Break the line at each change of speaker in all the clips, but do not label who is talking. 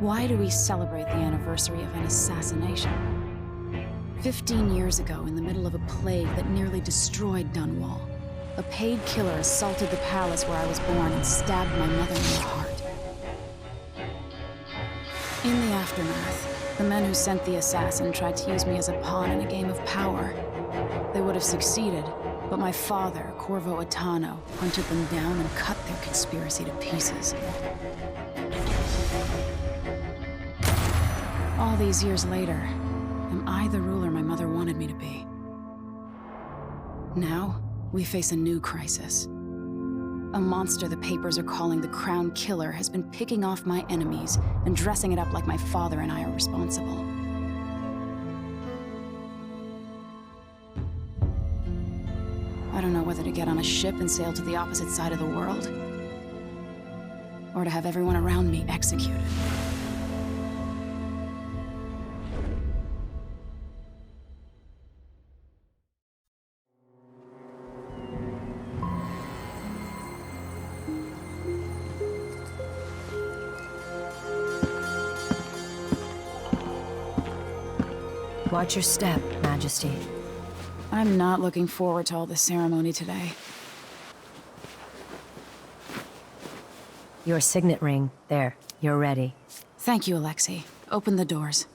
Why do we celebrate the anniversary of an assassination? 15 years ago, in the middle of a plague that nearly destroyed DUNWALL, a paid killer assaulted the palace where I was born and stabbed my mother in the heart. In the aftermath, the men who sent the assassin tried to use me as a pawn in a game of power. They would have succeeded, but my father, Corvo Attano, hunted them down and cut their conspiracy to pieces. All these years later, am I the ruler my mother wanted me to be? Now, we face a new crisis. A monster the papers are calling the Crown Killer has been picking off my enemies and dressing it up like my father and I are responsible. I don't know whether to get on a ship and sail to the opposite side of the world, or to have everyone around me executed.
Watch your step, Majesty.
I'm not looking forward to all this ceremony today.
Your signet ring. There, you're ready.
Thank you, Alexei. Open the doors.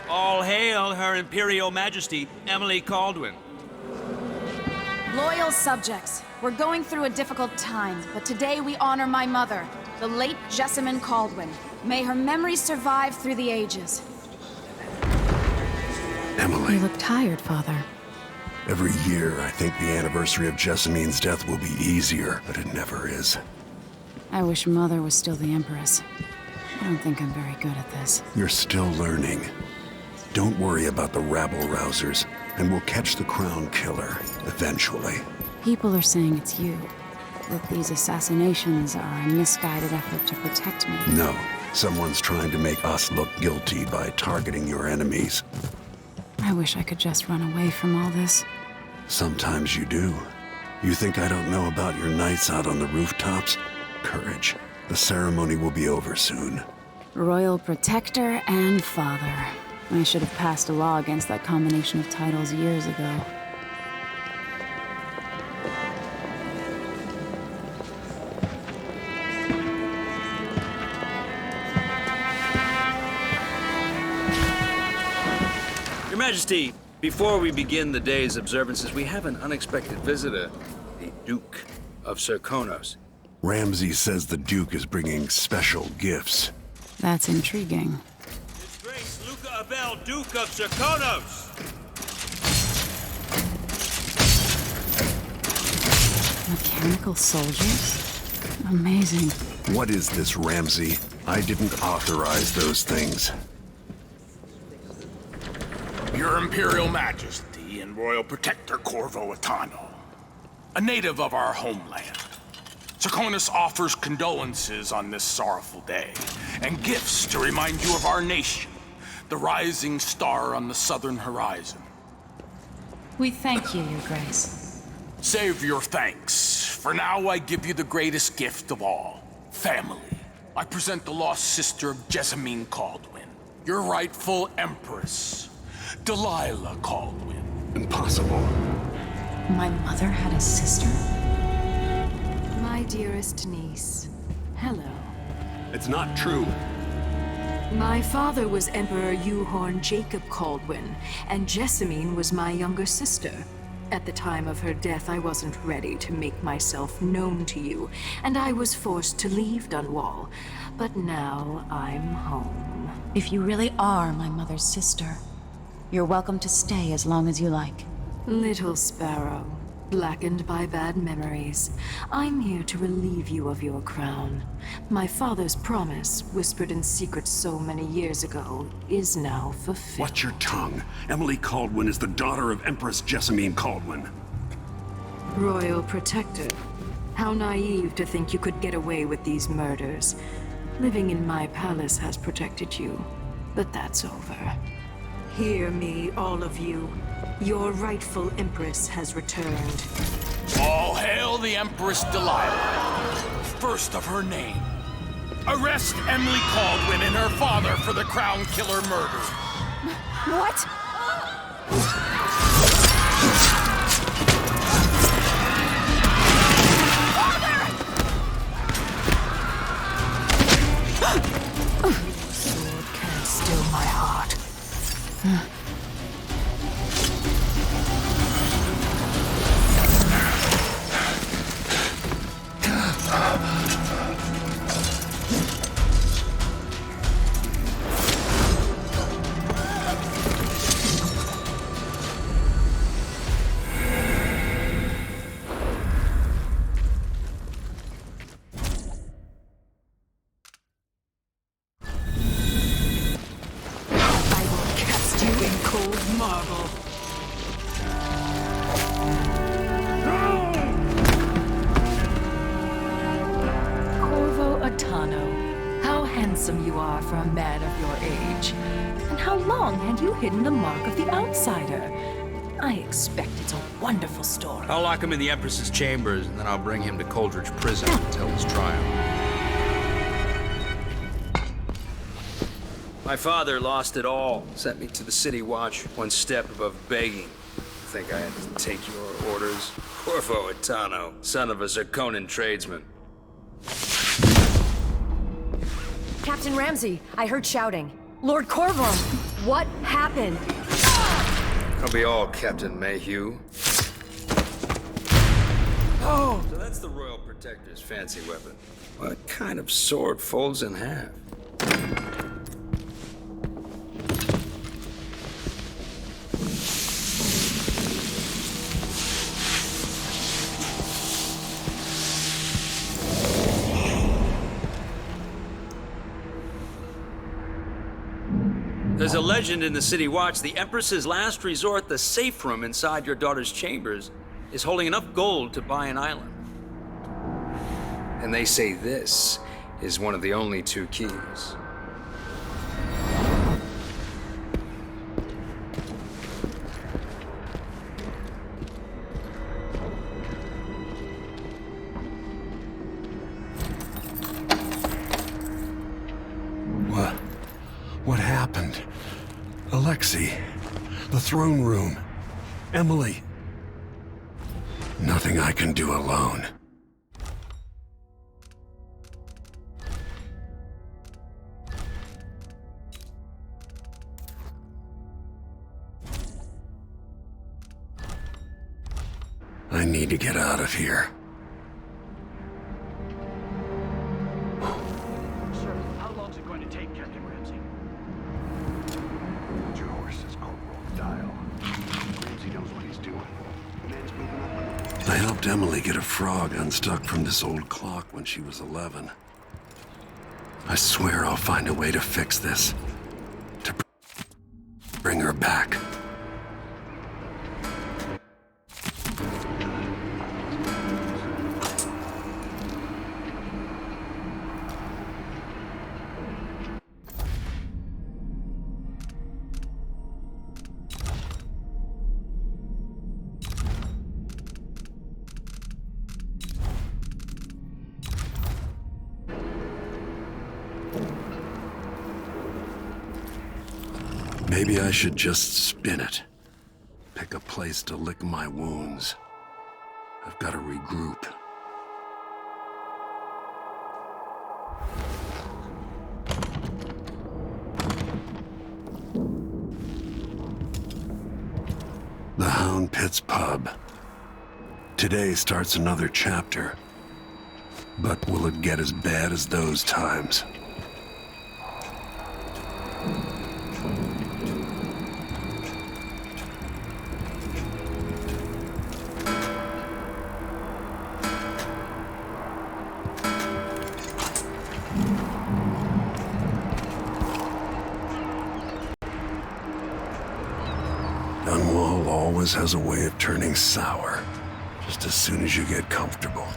All hail Her Imperial Majesty, Emily Kaldwin.
Loyal subjects, we're going through a difficult time, but today we honor my mother, the late Jessamine Kaldwin. May her memory survive through the ages.
Emily.
You look tired, Father.
Every year, I think the anniversary of Jessamine's death will be easier, but it never is.
I wish Mother was still the Empress. I don't think I'm very good at this.
You're still learning. Don't worry about the rabble-rousers, and we'll catch the Crown Killer, eventually.
People are saying it's you. That these assassinations are a misguided effort to protect me.
No. Someone's trying to make us look guilty by targeting your enemies.
I wish I could just run away from all this.
Sometimes you do. You think I don't know about your nights out on the rooftops? Courage. The ceremony will be over soon.
Royal Protector and Father. I should have passed a law against that combination of titles years ago.
Your Majesty, before we begin the day's observances, we have an unexpected visitor, the Duke of Serkonos.
Ramsay says the Duke is bringing special gifts.
That's intriguing.
His Grace Luca Abel, Duke of Serkonos!
Mechanical soldiers? Amazing.
What is this, Ramsay? I didn't authorize those things.
Your Imperial Majesty and Royal Protector Corvo Attano, a native of our homeland. Serkonos offers condolences on this sorrowful day, and gifts to remind you of our nation, the rising star on the southern horizon.
We thank you, Your Grace.
Save your thanks. For now, I give you the greatest gift of all, family. I present the lost sister of Jessamine Kaldwin, your rightful Empress, Delilah Kaldwin.
Impossible.
My mother had a sister?
My dearest niece, hello.
It's not true.
My father was Emperor Yuhorn Jacob Kaldwin, and Jessamine was my younger sister. At the time of her death, I wasn't ready to make myself known to you, and I was forced to leave DUNWALL. But now I'm home.
If you really are my mother's sister, you're welcome to stay as long as you like.
Little sparrow, blackened by bad memories, I'm here to relieve you of your crown. My father's promise, whispered in secret so many years ago, is now fulfilled.
Watch your tongue. Emily Kaldwin is the daughter of Empress Jessamine Kaldwin.
Royal Protector, how naive to think you could get away with these murders. Living in my palace has protected you, but that's over. Hear me, all of you. Your rightful Empress has returned.
All hail the Empress Delilah, first of her name. Arrest Emily Caldwin and her father for the Crown Killer murder.
What?
Sword can't still my heart. I will cast you in cold marble. Corvo Atano, how handsome you are for a man of your age. And how long had you hidden the mark of the outsider? I expect it's a wonderful story.
I'll lock him in the Empress's chambers, and then I'll bring him to Coldridge Prison until his trial. My father lost it all. Sent me to the City Watch, one step above begging. Think I had to take your orders? Corvo Atano, son of a Zirconan tradesman.
Captain Ramsey, I heard shouting. Lord Corvo, what happened?
That'll be all, Captain Mayhew. Oh! So that's the Royal Protector's fancy weapon. What kind of sword folds in half? There's a legend in the City Watch, the Empress's last resort, the safe room inside your daughter's chambers, is holding enough gold to buy an island. And they say this is one of the only 2 keys.
What happened? Alexei, the throne room, Emily. Nothing I can do alone. I need to get out of here.
Sir, how long's it going to take, Captain Ramsey?
Hold your horses, Corporal. Dial. Ramsey knows what he's doing. Man's moving up. I helped Emily get a frog unstuck from this old clock when she was 11. I swear I'll find a way to fix this. To bring her back. Maybe I should just spin it. Pick a place to lick my wounds. I've got to regroup. The Hound Pits Pub. Today starts another chapter. But will it get as bad as those times? DUNWALL always has a way of turning sour, just as soon as you get comfortable.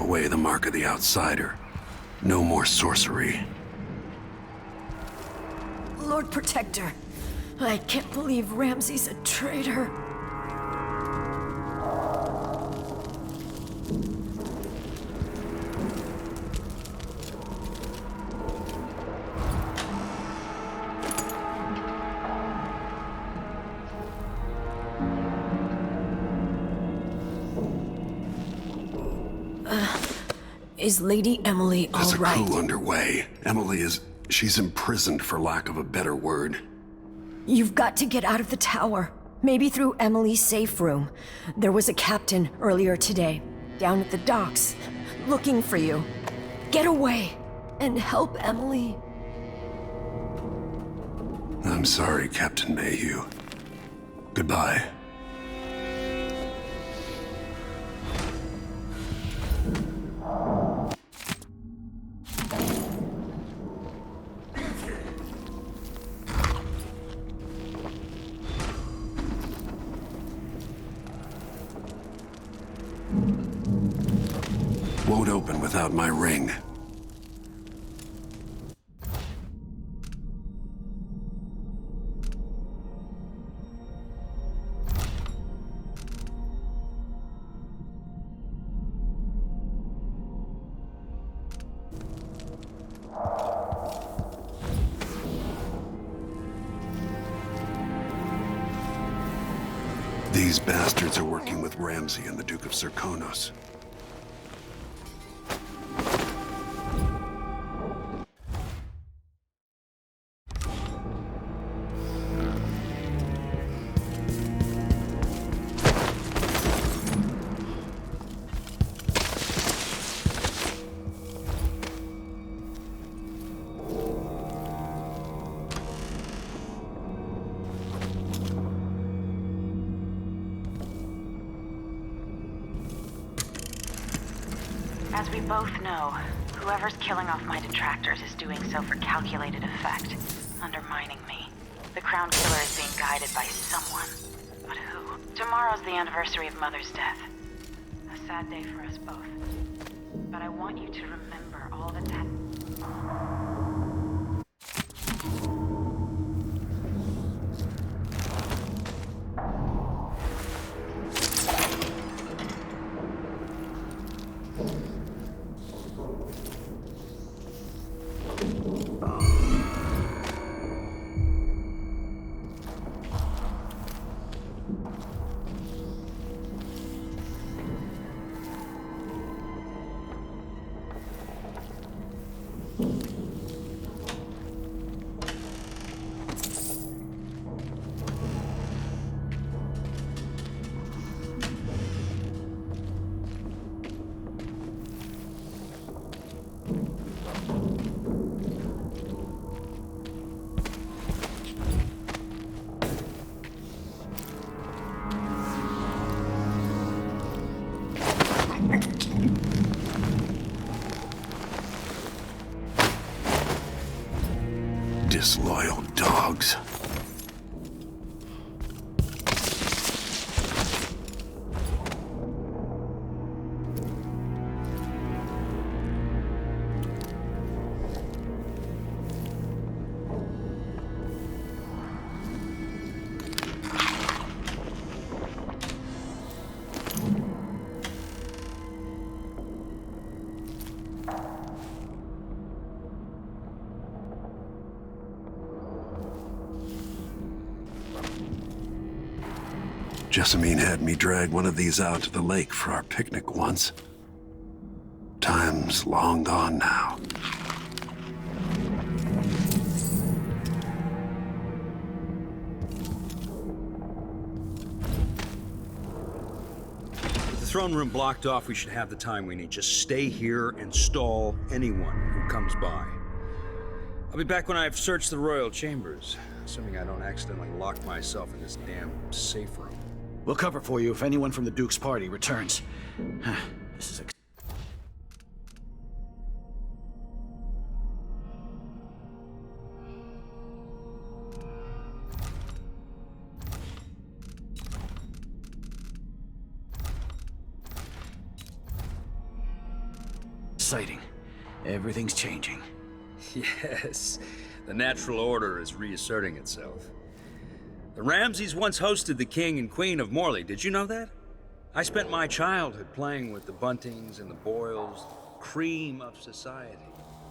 away the mark of the outsider. No more sorcery.
Lord Protector, I can't believe Ramsey's a traitor. Is Lady Emily all right?
There's a coup underway. She's imprisoned for lack of a better word.
You've got to get out of the tower. Maybe through Emily's safe room. There was a captain earlier today, down at the docks, looking for you. Get away and help Emily.
I'm sorry, Captain Mayhew. Goodbye. Won't open without my ring. These bastards are working with Ramsey and the Duke of Serkonos.
As we both know, whoever's killing off my detractors is doing so for calculated effect, undermining me. The Crown Killer is being guided by someone. But who? Tomorrow's the anniversary of Mother's death. A sad day for us both. But I want you to remember all that's happened. Disloyal dogs. Jessamine had me drag one of these out to the lake for our picnic once. Time's long gone now.
With the throne room blocked off, we should have the time we need. Just stay here and stall anyone who comes by. I'll be back when I've searched the royal chambers, assuming I don't accidentally lock myself in this damn safe room.
We'll cover for you if anyone from the Duke's party returns. This is sighting. Everything's changing.
Yes, the natural order is reasserting itself. The Ramseys once hosted the king and queen of Morley, did you know that? I spent my childhood playing with the Buntings and the Boyles, cream of society.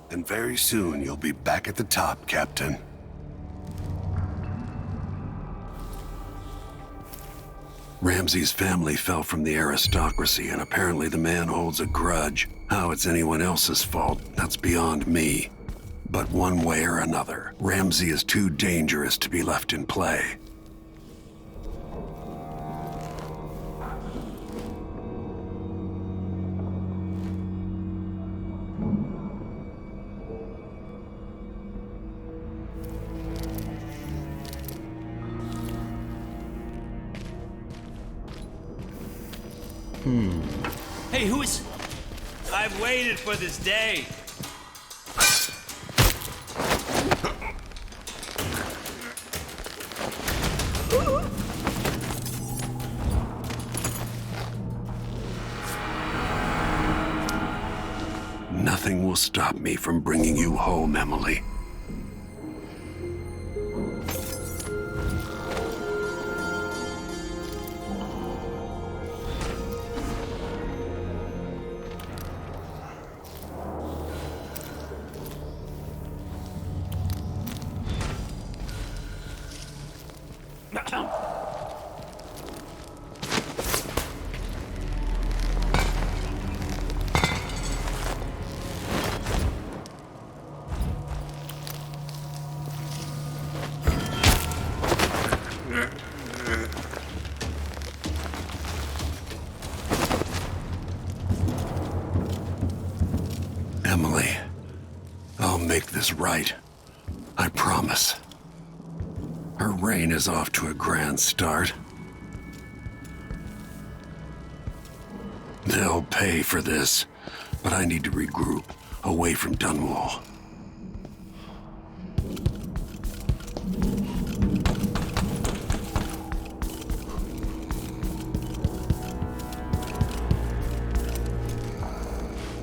And very soon you'll be back at the top, Captain. Ramsey's family fell from the aristocracy, and apparently the man holds a grudge. How it's anyone else's fault, that's beyond me. But one way or another, Ramsey is too dangerous to be left in play.
Hey, who is... I've waited for this day.
Nothing will stop me from bringing you home, Emily. Emily, I'll make this right. I promise. Her reign is off to a grand start. They'll pay for this, but I need to regroup away from DUNWALL.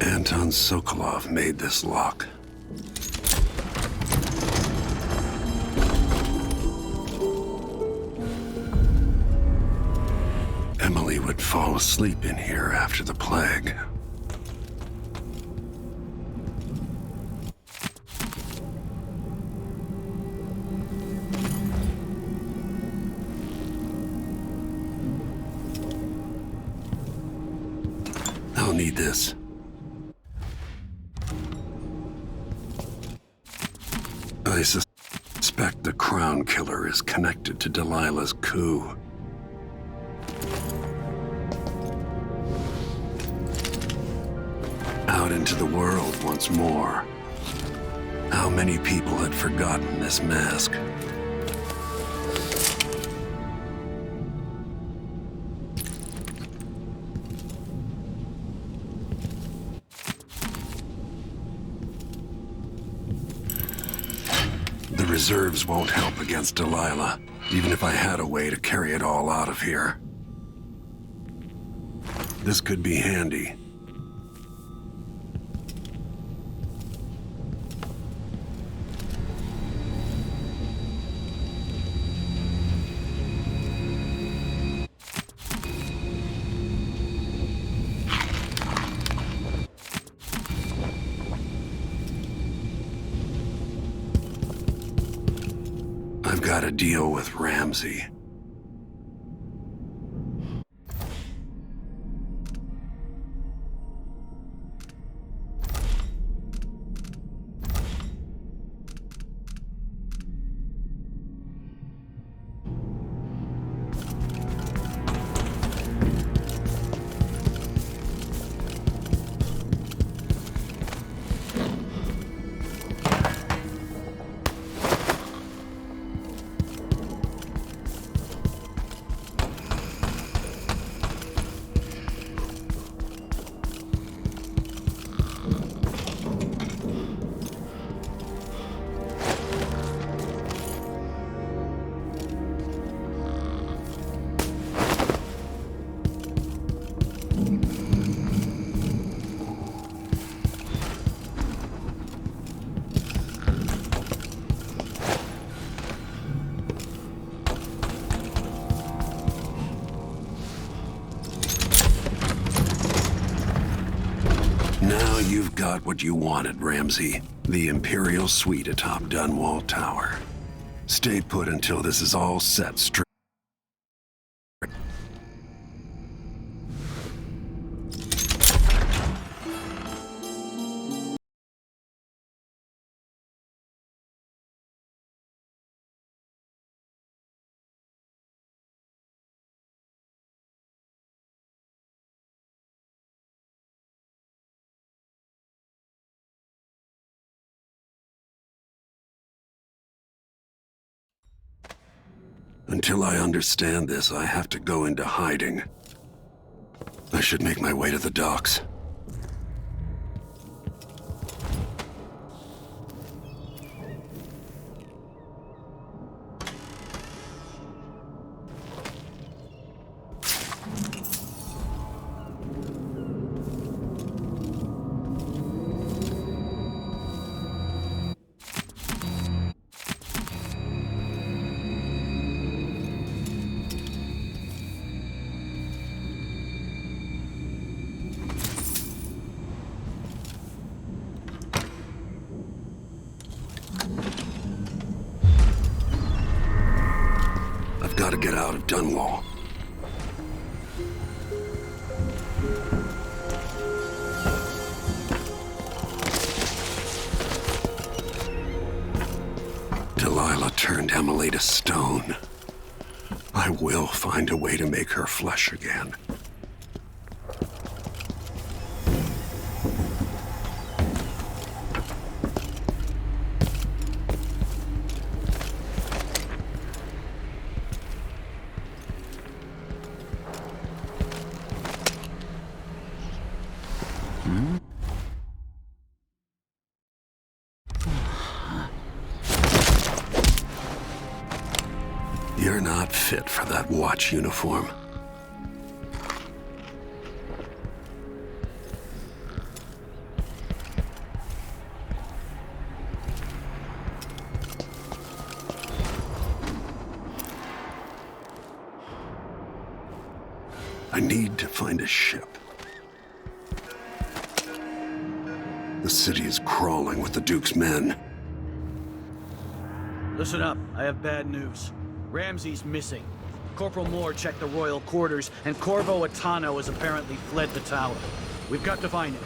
Anton Sokolov made this lock. Emily would fall asleep in here after the plague. I'll need this. I suspect the Crown Killer is connected to Delilah's coup. Out into the world once more. How many people had forgotten this mask? The reserves won't help against Delilah, even if I had a way to carry it all out of here. This could be handy. I've got to deal with Ramsey. You've got what you wanted, Ramsey. The Imperial Suite atop DUNWALL Tower. Stay put until this is all set straight. Until I understand this, I have to go into hiding. I should make my way to the docks. I've got to get out of DUNWALL. Delilah turned Emily to stone. I will find a way to make her flesh again. You're not fit for that watch uniform. I need to find a ship. The city is crawling with the Duke's men.
Listen up, I have bad news. Ramsey's missing. Corporal Moore checked the royal quarters, and Corvo Atano has apparently fled the tower. We've got to find him.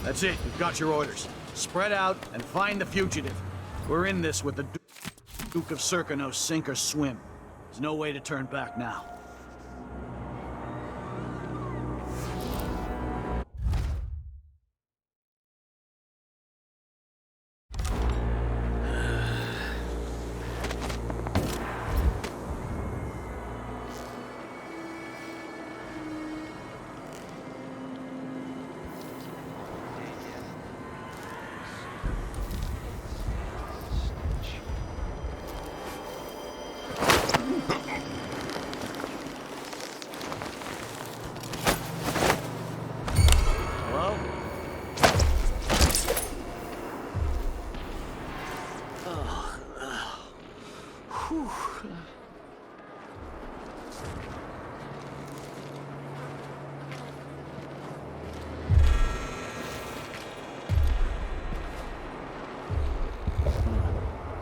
That's it, we've got your orders. Spread out and find the fugitive. We're in this with the Duke of Serkino, sink or swim. There's no way to turn back now.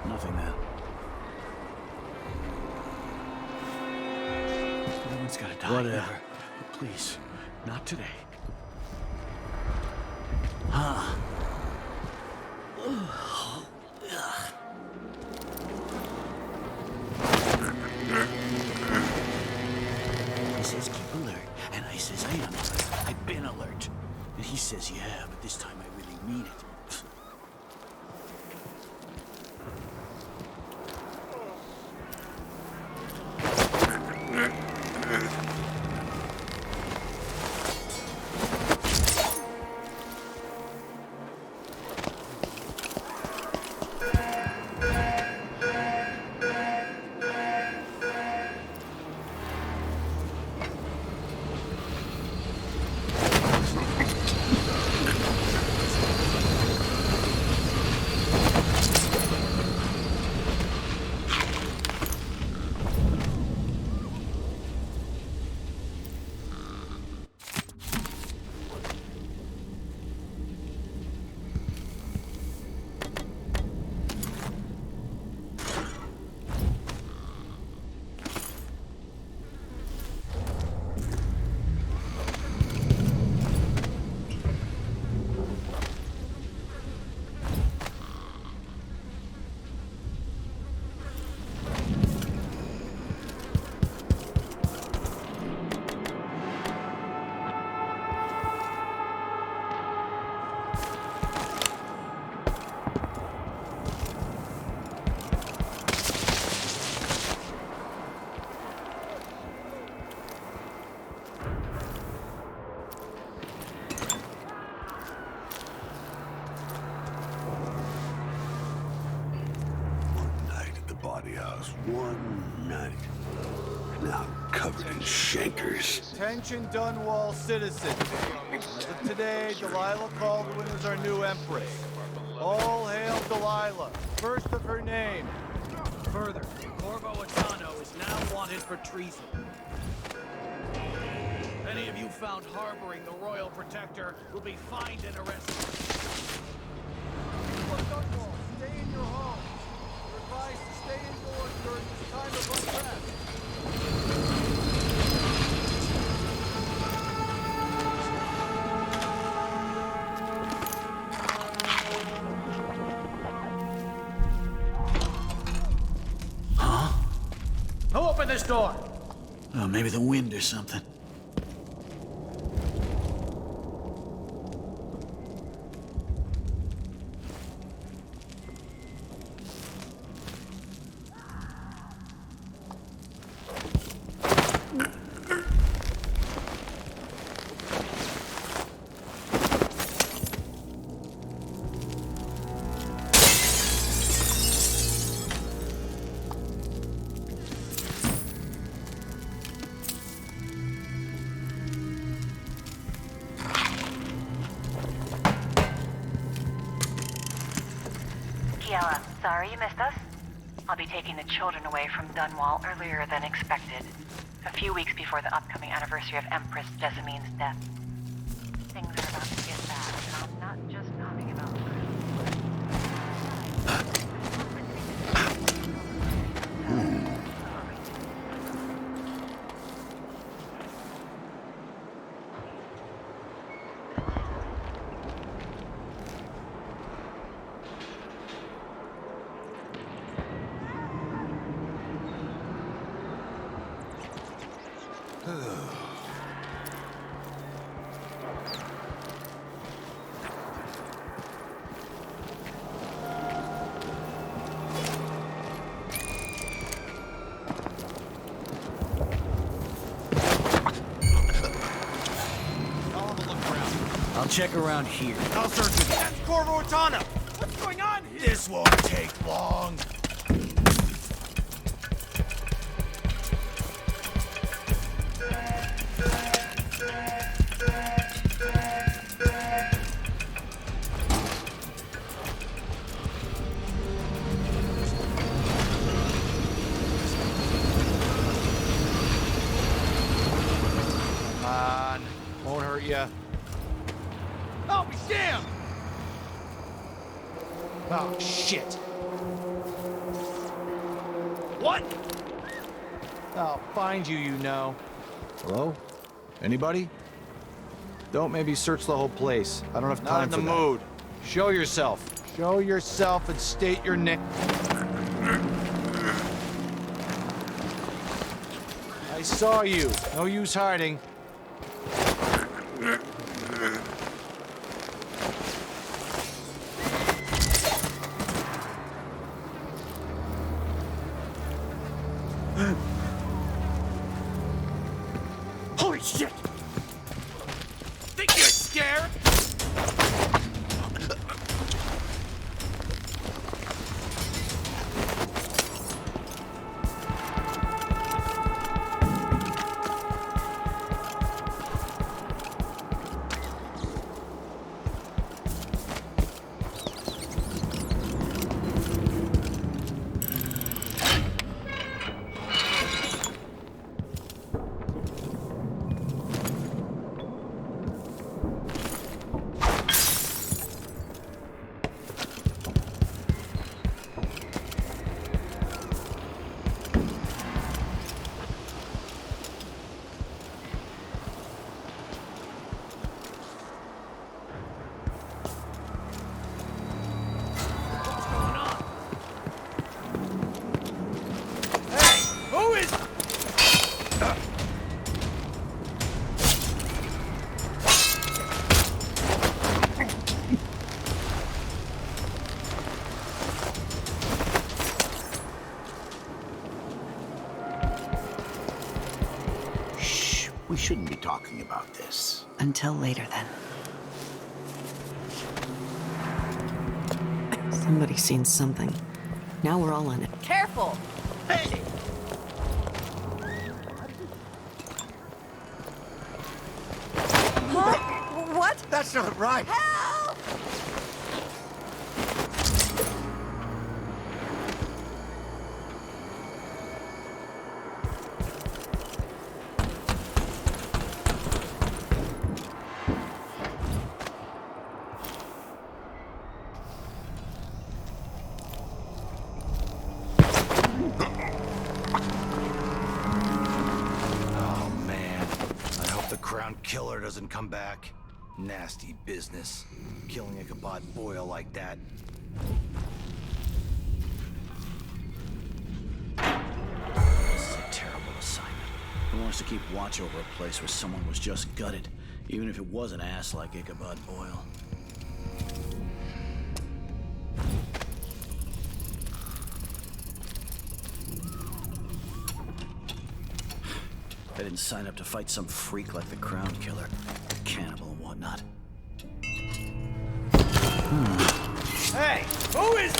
Nothing there. No one's gotta die. Whatever. Please, not today. Huh. He says keep alert, and I says I am alert. I've been alert. And he says yeah, but this time I really mean it.
One night. Now covered in shankers.
Attention Dunwall citizens. As of today, Delilah Caldwin is our new empress. All hail Delilah, first of her name.
Further, Corvo Atano is now wanted for treason. Any of you found harboring the Royal Protector will be fined and arrested.
People of Dunwall, stay in your homes. You're advised to stay indoors during this time of unrest.
Who opened this door? Oh, maybe the wind or something.
Kiela, sorry you missed us. I'll be taking the children away from Dunwall earlier than expected. A few weeks before the upcoming anniversary of Empress Jessamine's death. Things are about to get bad, and I'm not just talking about the
I'll check around here.
I'll search it. That's Corvo Atano. What's going on here? This won't take long. Come on. Won't hurt ya. Oh, be damned! Oh, shit. What? I'll find you, you know. Hello? Anybody? Don't maybe search the whole place. I don't have time for that. Not in the mood. Show yourself. Show yourself and state your name. I saw you. No use hiding.
Holy shit! Think you're scared?
We shouldn't be talking about this.
Until later, then. Somebody's seen something. Now we're all on it.
Careful!
Hey!
What?
That's not right.
Help!
Oh, man. I hope the Crown Killer doesn't come back. Nasty business. Killing Ichabod Boyle like that.
This is a terrible assignment. Who wants to keep watch over a place where someone was just gutted, even if it was an ass like Ichabod Boyle? I didn't sign up to fight some freak like the Crown Killer, cannibal and whatnot. Hey, who is...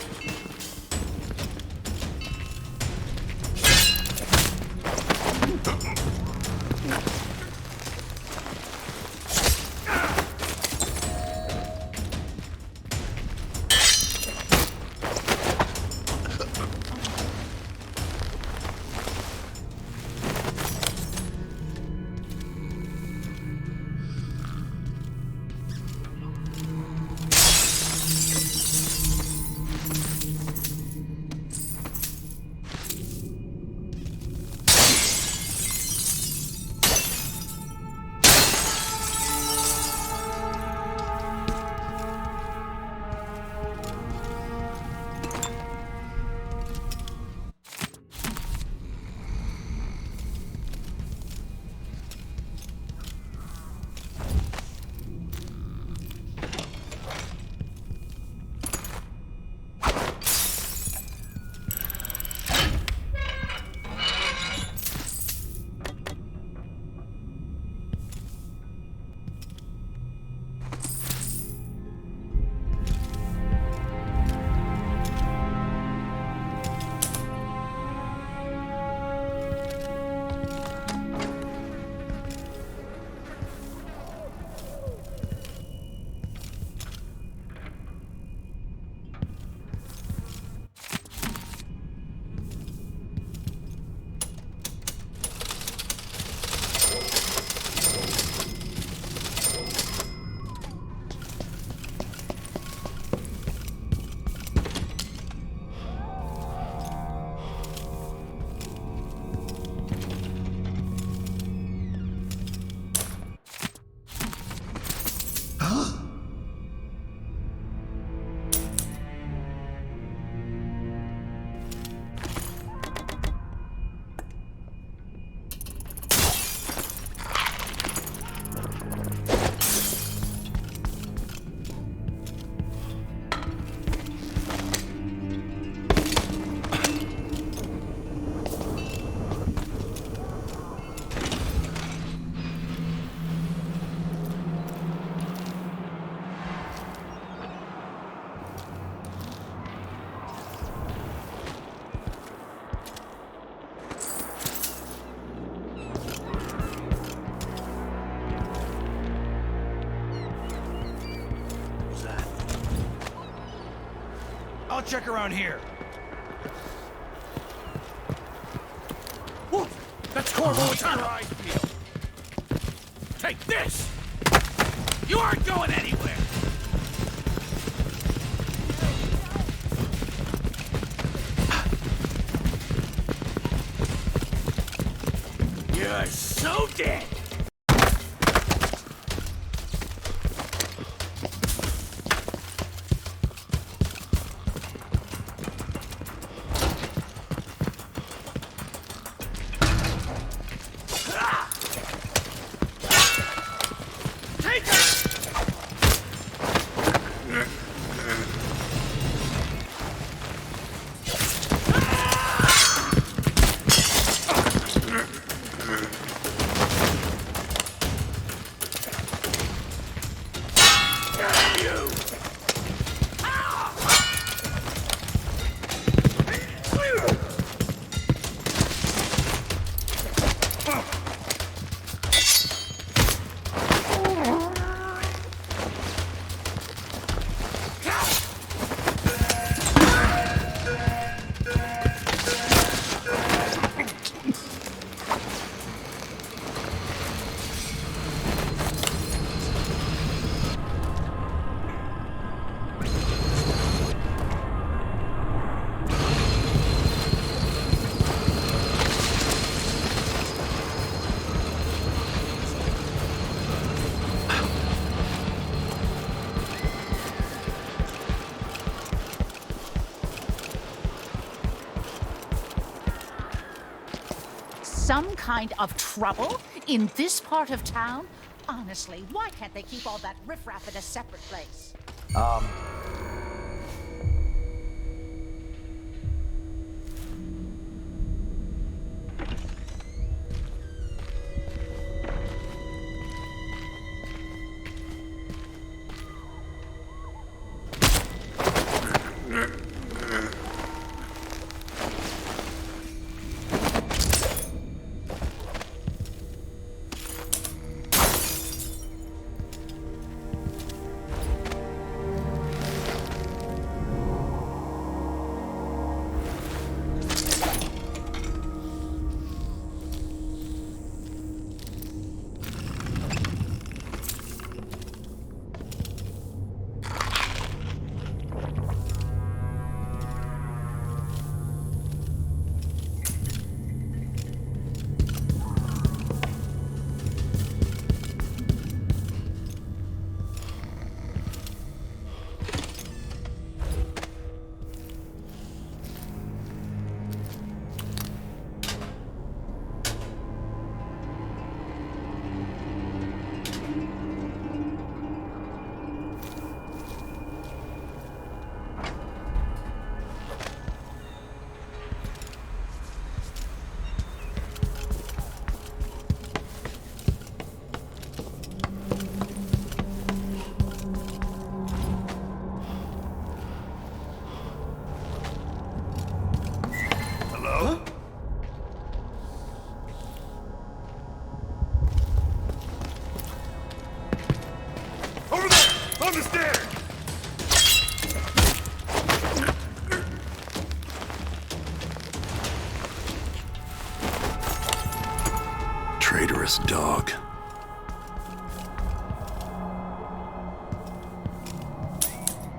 I'll check around here.
Whoa, that's Corvo Atano. Take this! You aren't going anywhere! You're so dead!
Some kind of trouble in this part of town? Honestly, why can't they keep all that riffraff at a separate place?
Traitorous dog.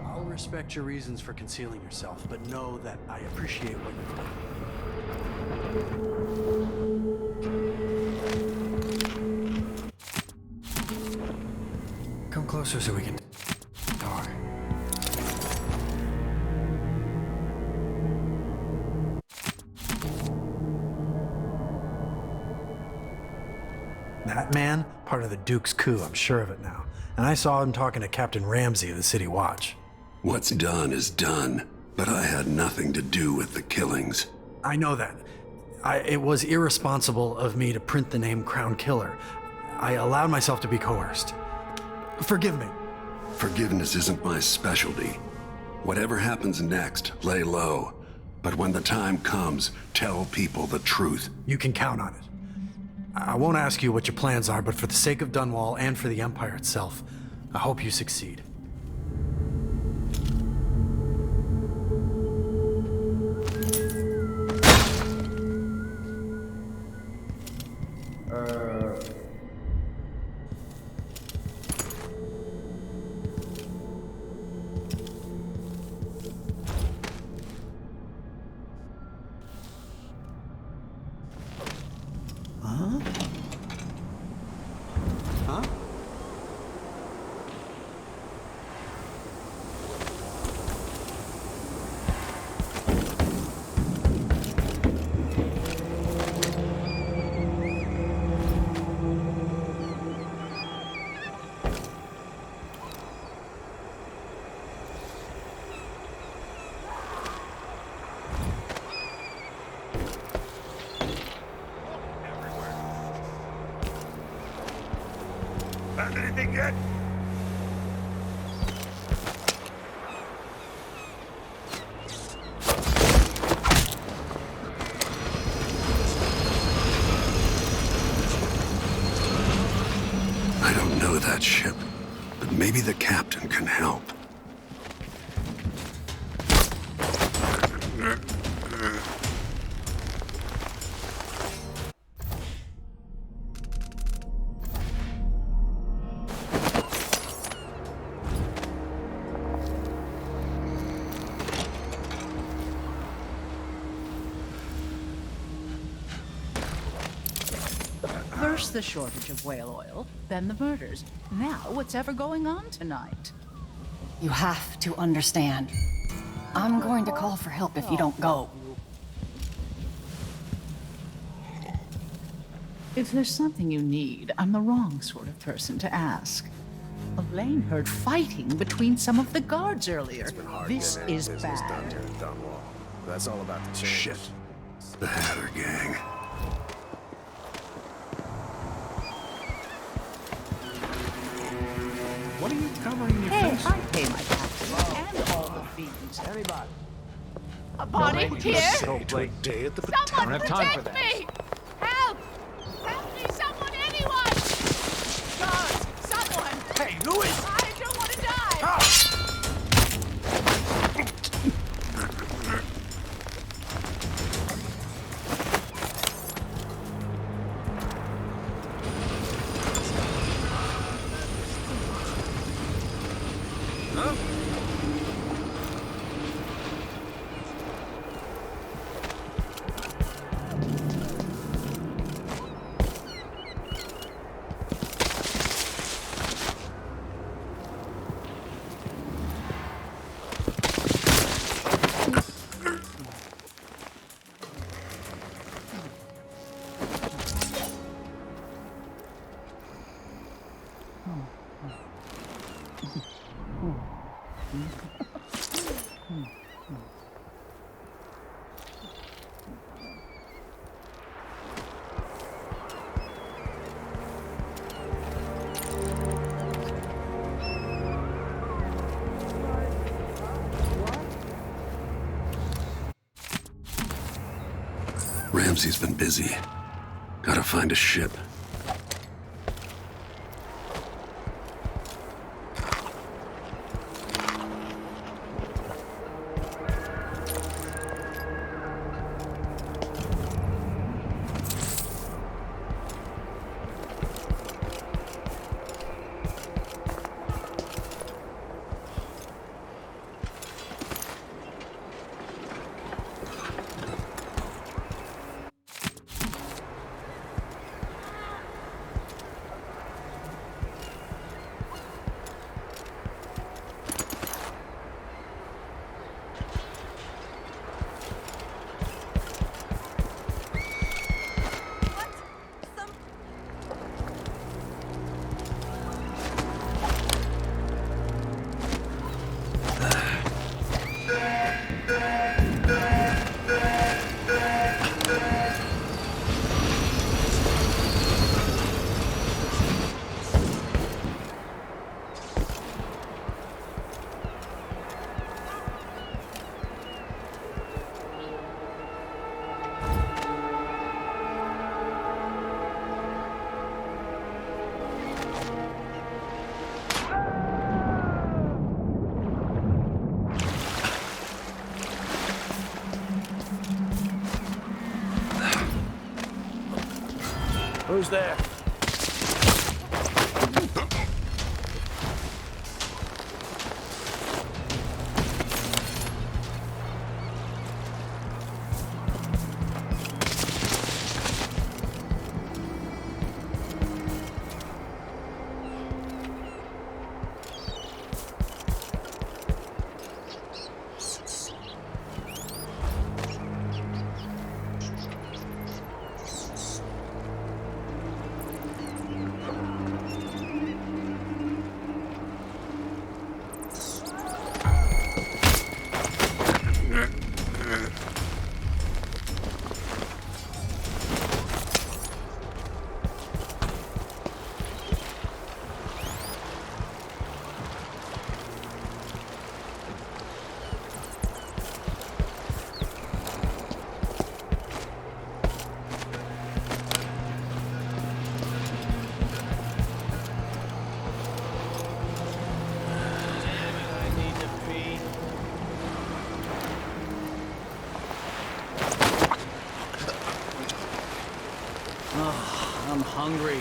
I'll respect your reasons for concealing yourself, but know that I appreciate what you've done. Come closer so we can talk. That man, part of the Duke's coup, I'm sure of it now. And I saw him talking to Captain Ramsey of the City Watch.
What's done is done, but I had nothing to do with the killings.
I know that. It was irresponsible of me to print the name Crown Killer. I allowed myself to be coerced. Forgive me.
Forgiveness isn't my specialty. Whatever happens next, lay low. But when the time comes, tell people the truth.
You can count on it. I won't ask you what your plans are, but for the sake of DUNWALL and for the Empire itself, I hope you succeed.
Found anything yet? know that ship, but maybe the captain can help.
First the shortage of whale oil, then the murders. Now what's ever going on tonight?
You have to understand. I'm going to call for help if you don't go.
If there's something you need, I'm the wrong sort of person to ask. Elaine heard fighting between some of the guards earlier. This is bad.
Down here at DUNWALL. That's all about the change.
Shit. The Hatter gang.
What are you covering your face?
I pay my taxes and all the fees.
Anybody?
A body here?
Don't play day at the
Someone
don't have time for
protect
that.
me! Help! Help me, someone, anyone! God, someone!
Hey, Louis!
I don't want to die!
Ramsey's been busy. Gotta find a ship.
Who's there? I'm hungry.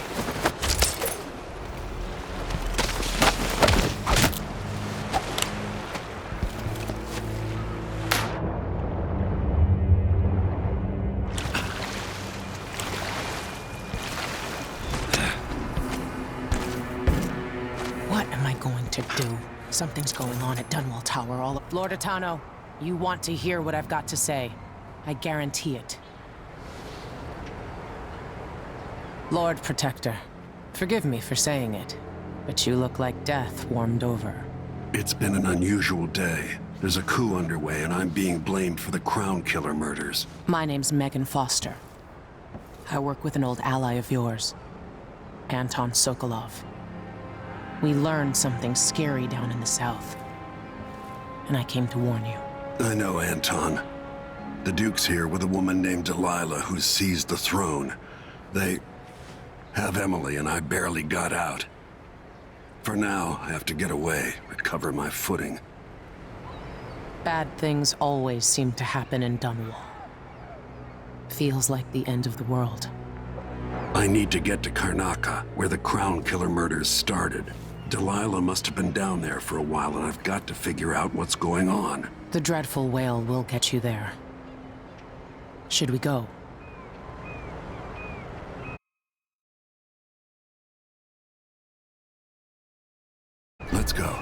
What am I going to do? Something's going on at Dunwall Tower all... Lord Atano, you want to hear what I've got to say. I guarantee it. Lord Protector, forgive me for saying it, but you look like death warmed over.
It's been an unusual day. There's a coup underway, and I'm being blamed for the Crown Killer murders.
My name's Megan Foster. I work with an old ally of yours, Anton Sokolov. We learned something scary down in the south, and I came to warn you.
I know Anton. The Duke's here with a woman named Delilah who's seized the throne. They have Emily, and I barely got out. For now, I have to get away, recover my footing.
Bad things always seem to happen in Dunwall. Feels like the end of the world.
I need to get to Karnaca, where the Crown Killer murders started. Delilah must have been down there for a while, and I've got to figure out what's going on.
The dreadful WALE will get you there. Should we go?
Let's go.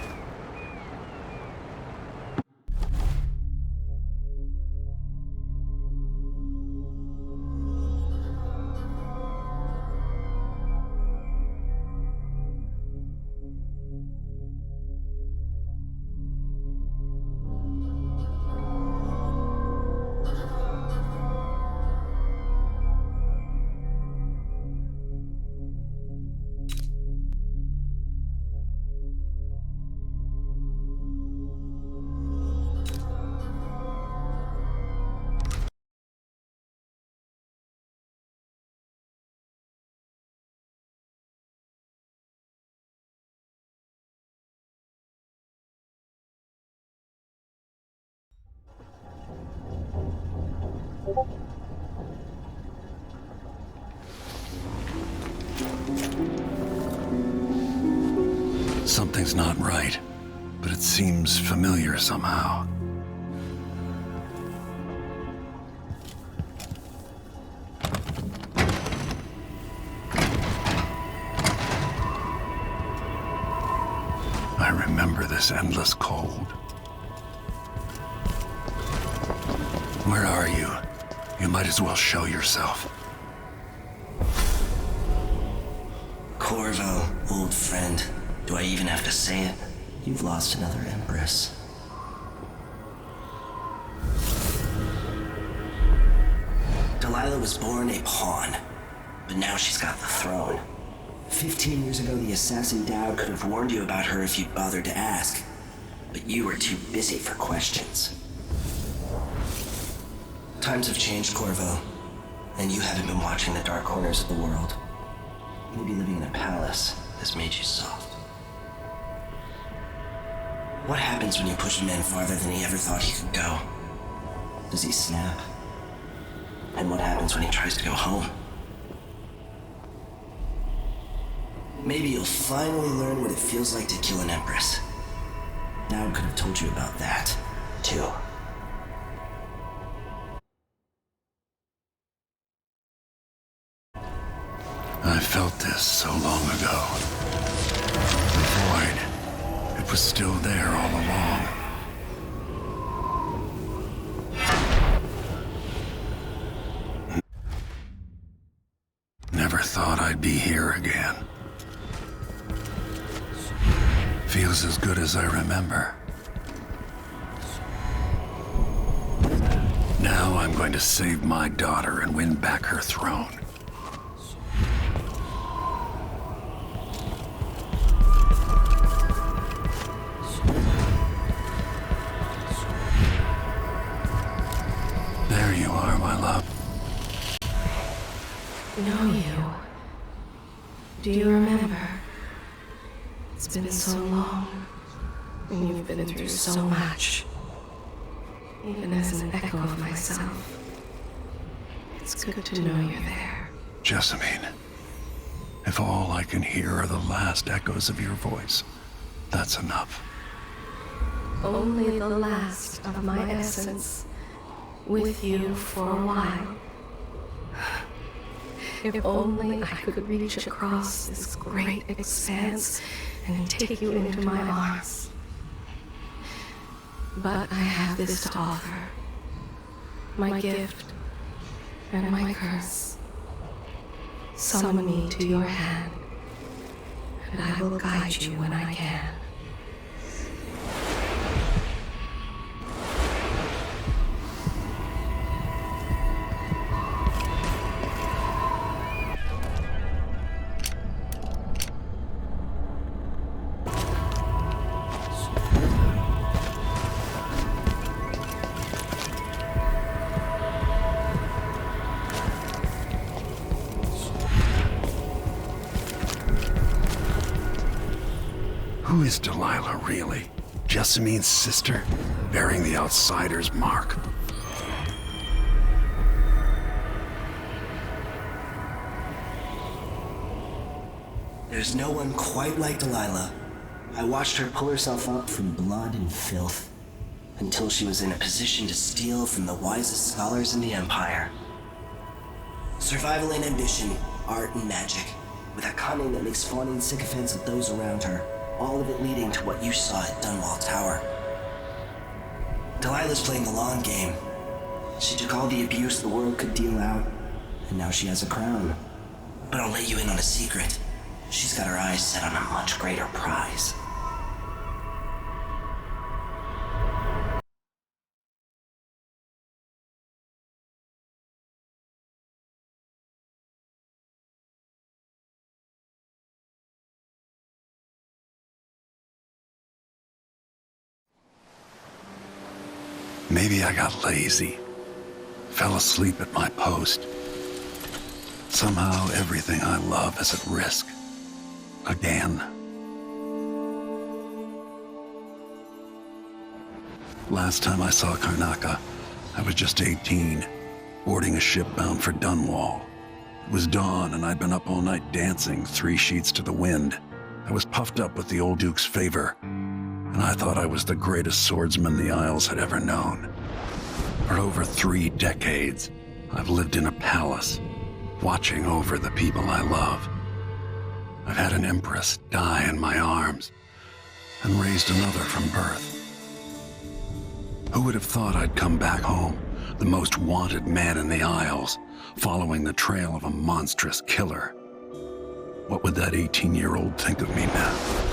Something's not right, but it seems familiar somehow. I remember this endless cold. Where are you? You might as well show yourself.
Corvo, old friend. Do I even have to say it? You've lost another Empress. Delilah was born a pawn, but now she's got the throne. 15 years ago, the assassin Dowd could have warned you about her if you'd bothered to ask, but you were too busy for questions. Times have changed, Corvo, and you haven't been watching the dark corners of the world. Maybe living in a palace has made you soft. What happens when you push a man farther than he ever thought he could go? Does he snap? And what happens when he tries to go home? Maybe you'll finally learn what it feels like to kill an Empress. Dowd could have told you about that, too.
I felt this so long ago. The void. It was still there all along. Never thought I'd be here again. Feels as good as I remember. Now I'm going to save my daughter and win back her throne. There you are, my love.
Know you. Do you remember? It's been so long, and you've been through so much. Even as an echo of myself, it's good to know you're there.
Jessamine, if all I can hear are the last echoes of your voice, that's enough.
Only the last of my essence, with you for a while. If only I could reach across this great expanse and take you into my arms. But I have this to offer. My gift and my curse. Summon me to your hand, and I will guide you when I can.
Who is Delilah, really? Jessamine's sister, bearing the outsider's mark.
There's no one quite like Delilah. I watched her pull herself up from blood and filth, until she was in a position to steal from the wisest scholars in the Empire. Survival and ambition, art and magic, with a cunning that makes fawning sycophants of those around her, all of it leading to what you saw at DUNWALL Tower. Delilah's playing the long game. She took all the abuse the world could deal out, and now she has a crown. But I'll let you in on a secret. She's got her eyes set on a much greater prize.
Maybe I got lazy. Fell asleep at my post. Somehow everything I love is at risk. Again. Last time I saw Karnaca, I was just 18, boarding a ship bound for DUNWALL. It was dawn and I'd been up all night dancing 3 sheets to the wind. I was puffed up with the old Duke's favor, and I thought I was the greatest swordsman the Isles had ever known. For over 3 decades, I've lived in a palace, watching over the people I love. I've had an empress die in my arms, and raised another from birth. Who would have thought I'd come back home, the most wanted man in the Isles, following the trail of a monstrous killer? What would that 18-year-old think of me now?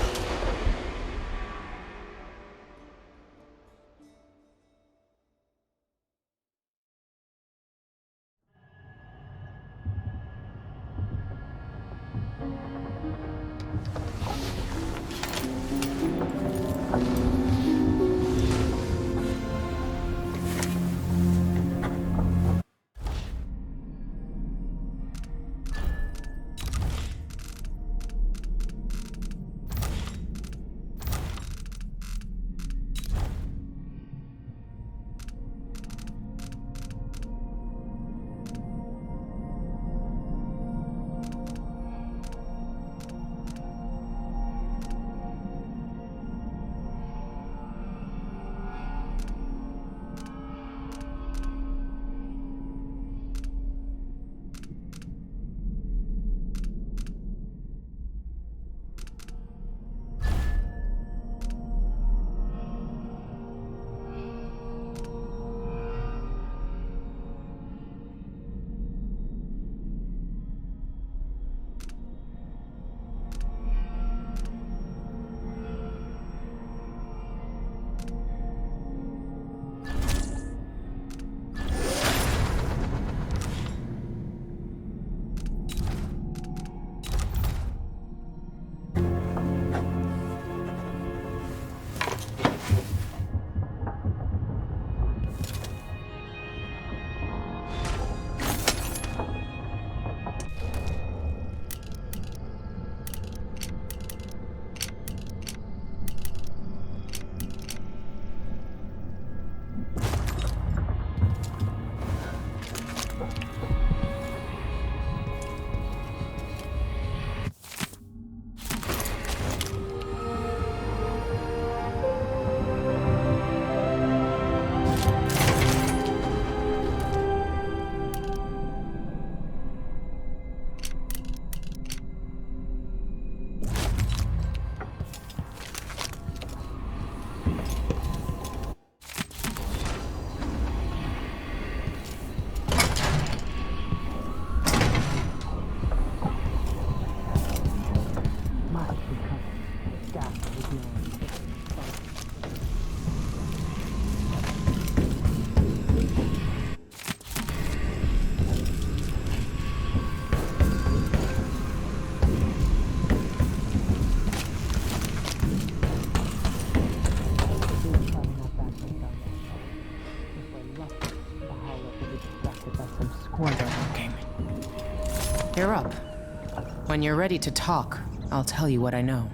When you're ready to talk, I'll tell you what I know.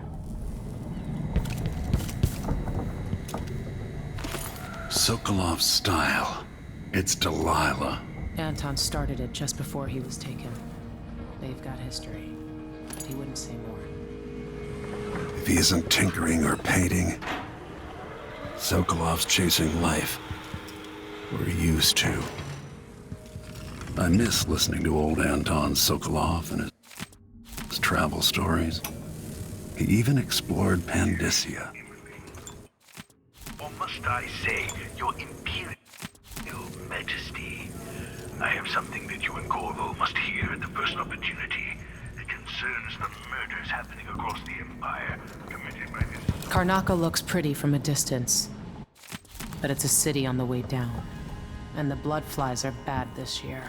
Sokolov's style. It's Delilah.
Anton started it just before he was taken. They've got history, but he wouldn't say more.
If he isn't tinkering or painting, Sokolov's chasing life. We're used to. I miss listening to old Anton Sokolov and his travel stories. He even explored Pandysia.
Or must I say, Your Imperial Majesty, I have something that you and Corvo must hear at the first opportunity. It concerns the murders happening across the Empire, committed by this...
Karnaca looks pretty from a distance, but it's a city on the way down, and the blood flies are bad this year.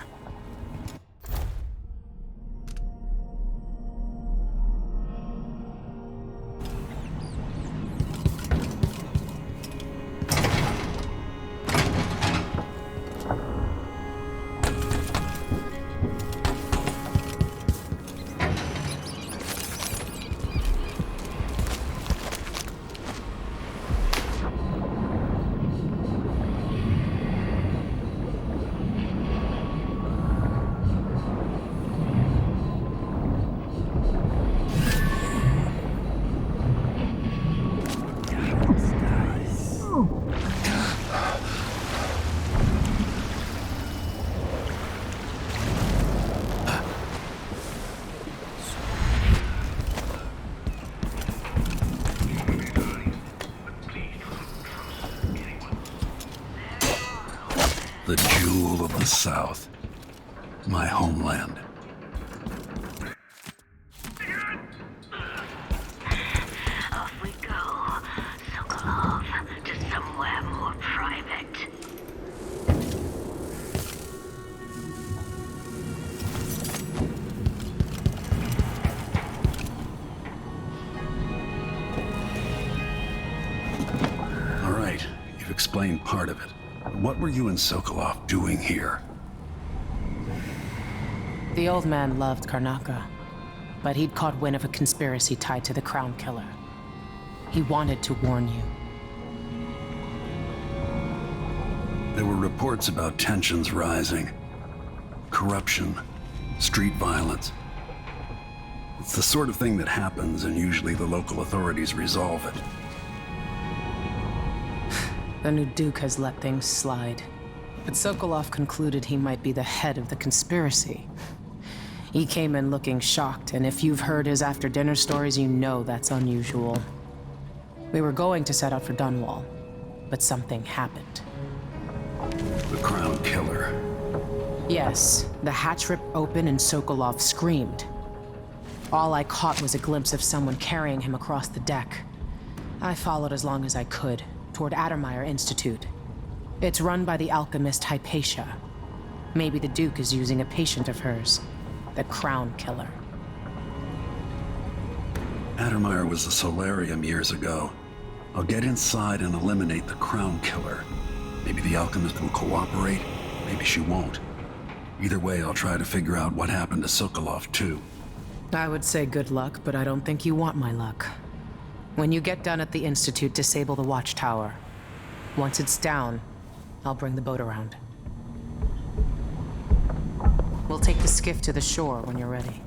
The jewel of the South. My homeland.
Off we go, Sokolov, to somewhere more private.
All right, you've explained part of it. What were you and Sokolov doing here?
The old man loved Karnaca, but he'd caught wind of a conspiracy tied to the Crown Killer. He wanted to warn you.
There were reports about tensions rising. Corruption, street violence. It's the sort of thing that happens, and usually the local authorities resolve it.
The new Duke has let things slide, but Sokolov concluded he might be the head of the conspiracy. He came in looking shocked, and if you've heard his after-dinner stories, you know that's unusual. We were going to set out for DUNWALL, but something happened.
The Crown Killer.
Yes, the hatch ripped open and Sokolov screamed. All I caught was a glimpse of someone carrying him across the deck. I followed as long as I could, toward Addermeyer Institute. It's run by the alchemist Hypatia. Maybe the Duke is using a patient of hers, the Crown Killer.
Addermeyer was a solarium years ago. I'll get inside and eliminate the Crown Killer. Maybe the alchemist will cooperate, maybe she won't. Either way, I'll try to figure out what happened to Sokolov, too.
I would say good luck, but I don't think you want my luck. When you get done at the Institute, disable the watchtower. Once it's down, I'll bring the boat around. We'll take the skiff to the shore when you're ready.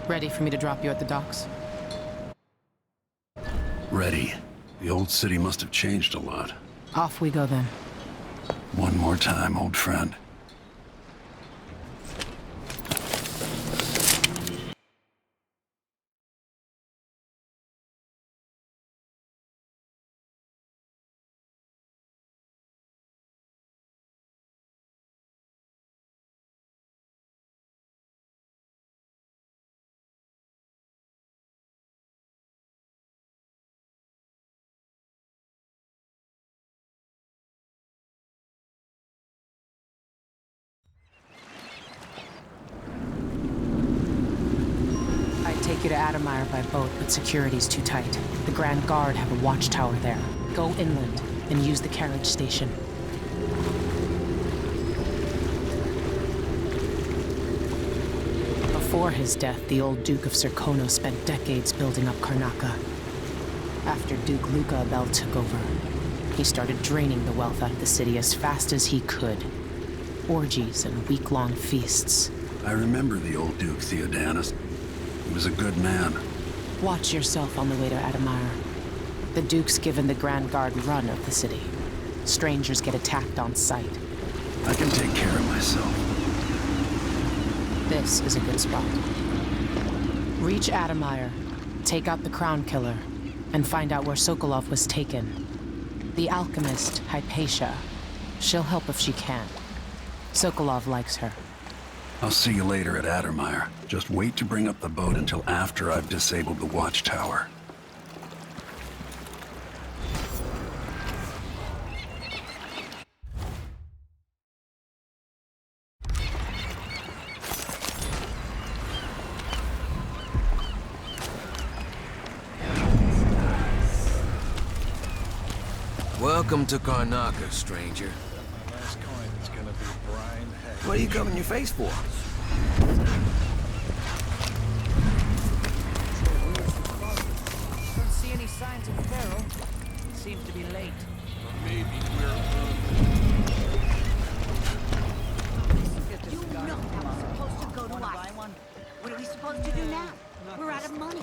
Ready for me to drop you at the docks?
Ready. The old city must have changed a lot.
Off we go then.
One more time, old friend.
Take you to Adamire by boat, but security's too tight. The Grand Guard have a watchtower there. Go inland and use the carriage station. Before his death, the old Duke of Serkonos spent decades building up Karnaca. After Duke Luca Abel took over, he started draining the wealth out of the city as fast as he could. Orgies and week-long feasts.
I remember the old Duke Theodanis. He was a good man.
Watch yourself on the way to Adamire. The Duke's given the Grand Guard run of the city. Strangers get attacked on sight.
I can take care of myself.
This is a good spot. Reach Adamire, take out the Crown Killer, and find out where Sokolov was taken. The alchemist, Hypatia. She'll help if she can. Sokolov likes her.
I'll see you later at Adamire. Just wait to bring up the boat until after I've disabled the watchtower.
Welcome to Karnaca, stranger. What are you covering your face for?
Don't see any signs of Pharaoh. Seems to be late.
Maybe we're...
You know I was supposed to go to Ice. What are we supposed to do now? We're out of money.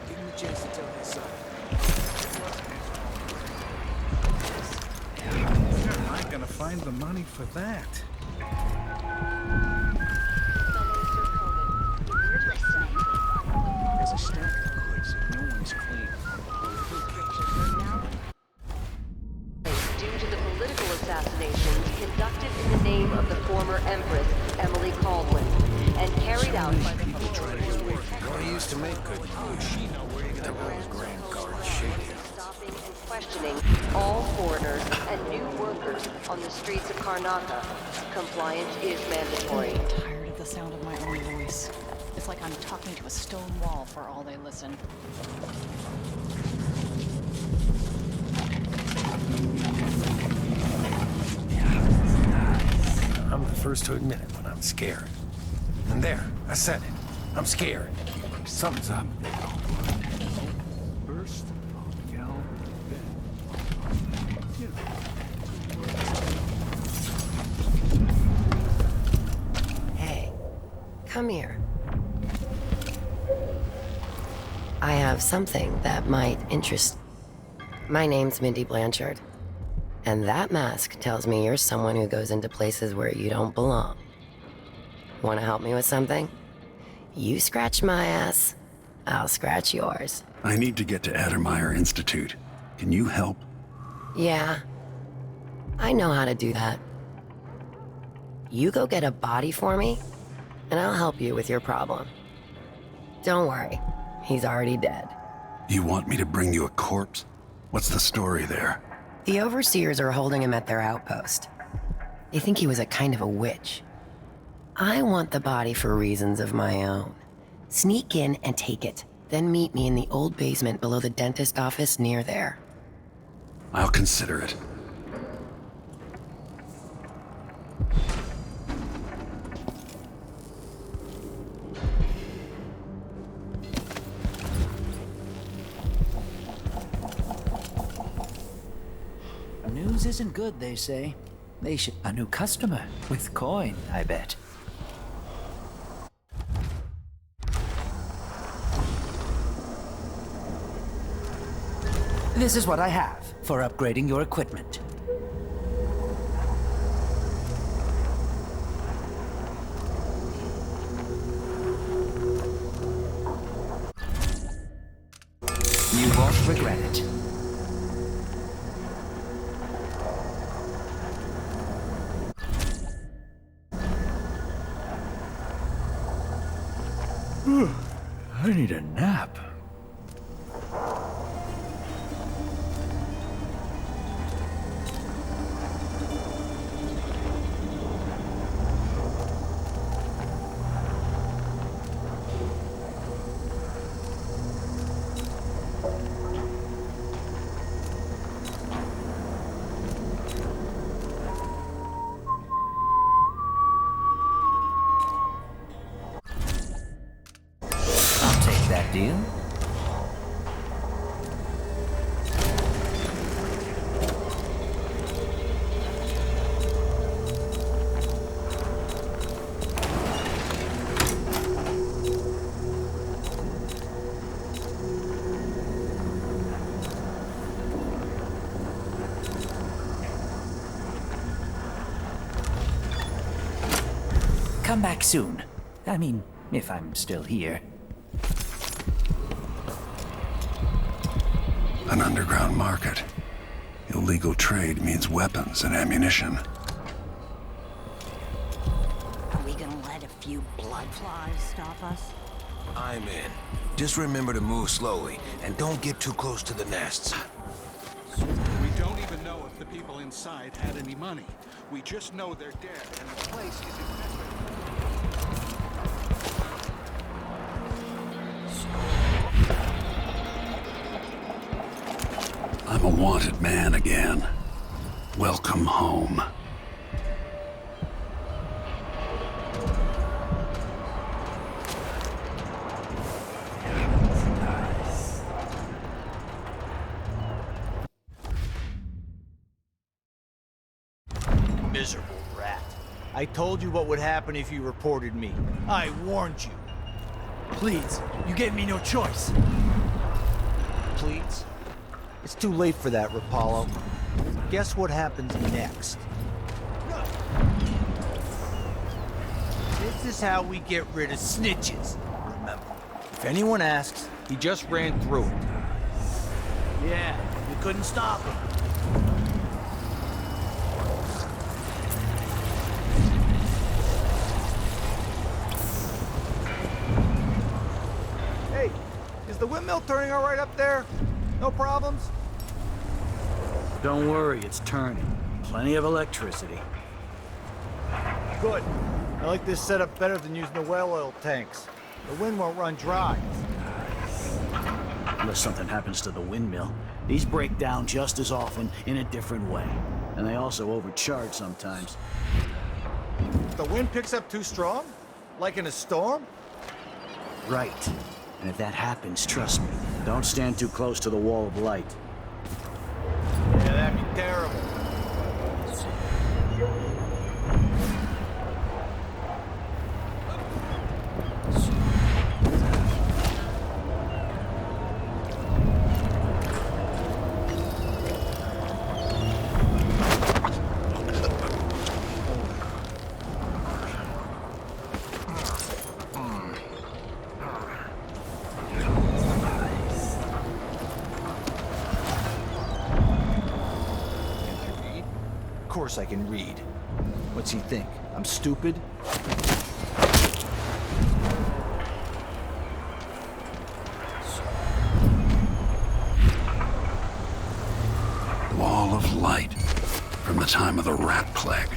Give him a chance to tell his side. Where am I gonna find the money for that? There's a stack of goods if no one's clean.
Due to the political assassinations conducted in the name of the former Empress, Emily Caldwin, and carried out by the people trying to get work.
I used to make good news. That was Grand Guard shit.
Stopping and questioning all foreigners and new workers on the streets of Karnaca. Compliance is mandatory.
I'm tired of the sound of my own voice. It's like I'm talking to a stone wall for all they listen.
I'm the first to admit it when I'm scared. And there, I said it. I'm scared. Something's up.
First, I'll yell, then...
Hey, come here. I have something that might interest. My name's Mindy Blanchard, and that mask tells me you're someone who goes into places where you don't belong. Want to help me with something? You scratch my ass, I'll scratch yours.
I need to get to Adamire Institute. Can you help?
Yeah, I know how to do that. You go get a body for me, and I'll help you with your problem. Don't worry, he's already dead.
You want me to bring you a corpse? What's the story there?
The overseers are holding him at their outpost. They think he was a kind of a witch. I want the body for reasons of my own. Sneak in and take it, then meet me in the old basement below the dentist office near there.
I'll consider it.
News isn't good, they say. They should... A new customer with coin, I bet.
This is what I have for upgrading your equipment. You won't regret it.
I need a nap.
That deal? Come back soon. I mean, if I'm still here.
An underground market. Illegal trade means weapons and ammunition.
Are we gonna let a few blood flies stop us?
I'm in. Just remember to move slowly, and don't get too close to the nests.
We don't even know if the people inside had any money. We just know they're dead, and the place is infested.
I'm a wanted man again. Welcome home.
Miserable rat. I told you what would happen if you reported me. I warned you.
Please, you gave me no choice.
Please? It's too late for that, Rapallo. Guess what happens next? This is how we get rid of snitches. Remember, if anyone asks, he just ran through it. Yeah, you couldn't stop him.
Hey, is the windmill turning all right up there? No problems?
Don't worry, it's turning. Plenty of electricity.
Good. I like this setup better than using the whale oil tanks. The wind won't run dry.
Unless something happens to the windmill. These break down just as often in a different way. And they also overcharge sometimes.
If the wind picks up too strong? Like in a storm?
Right. And if that happens, trust me, don't stand too close to the wall of light.
Yeah, that'd be terrible.
Of course I can read. What's he think? I'm stupid?
Wall of light from the time of the rat plague.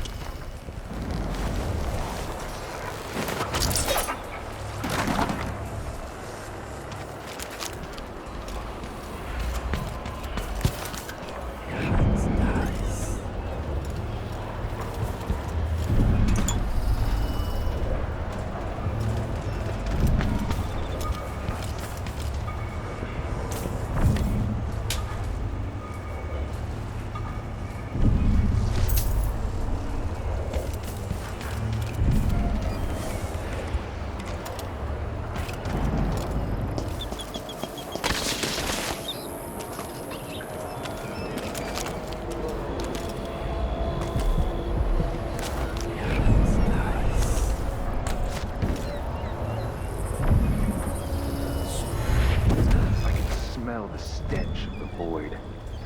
the stench of the void.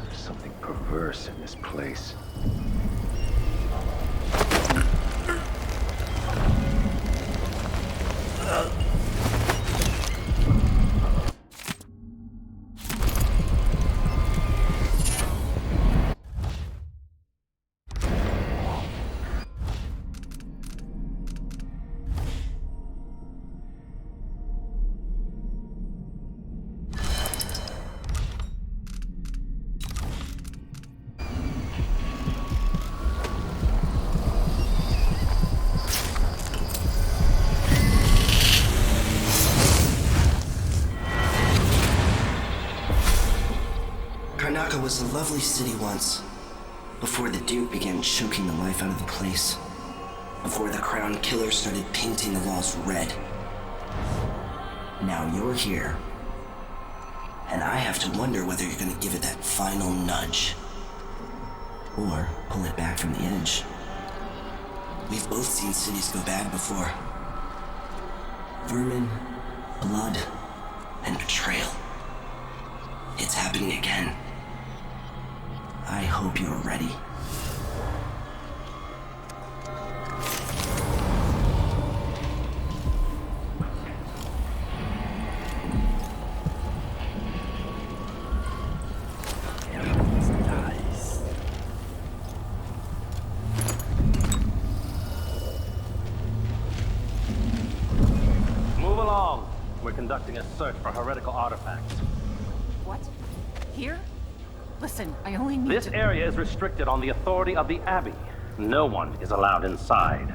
There's something perverse in this place.
Karnaca was a lovely city once, before the Duke began choking the life out of the place, before the Crown Killer started painting the walls red. Now you're here, and I have to wonder whether you're gonna give it that final nudge, or pull it back from the edge. We've both seen cities go bad before. Vermin, blood, and betrayal. It's happening again. I hope you're ready.
Move along. We're conducting a search for heretical artifacts.
What? Here? Listen, I only need
This area is restricted on the authority of the Abbey. No one is allowed inside.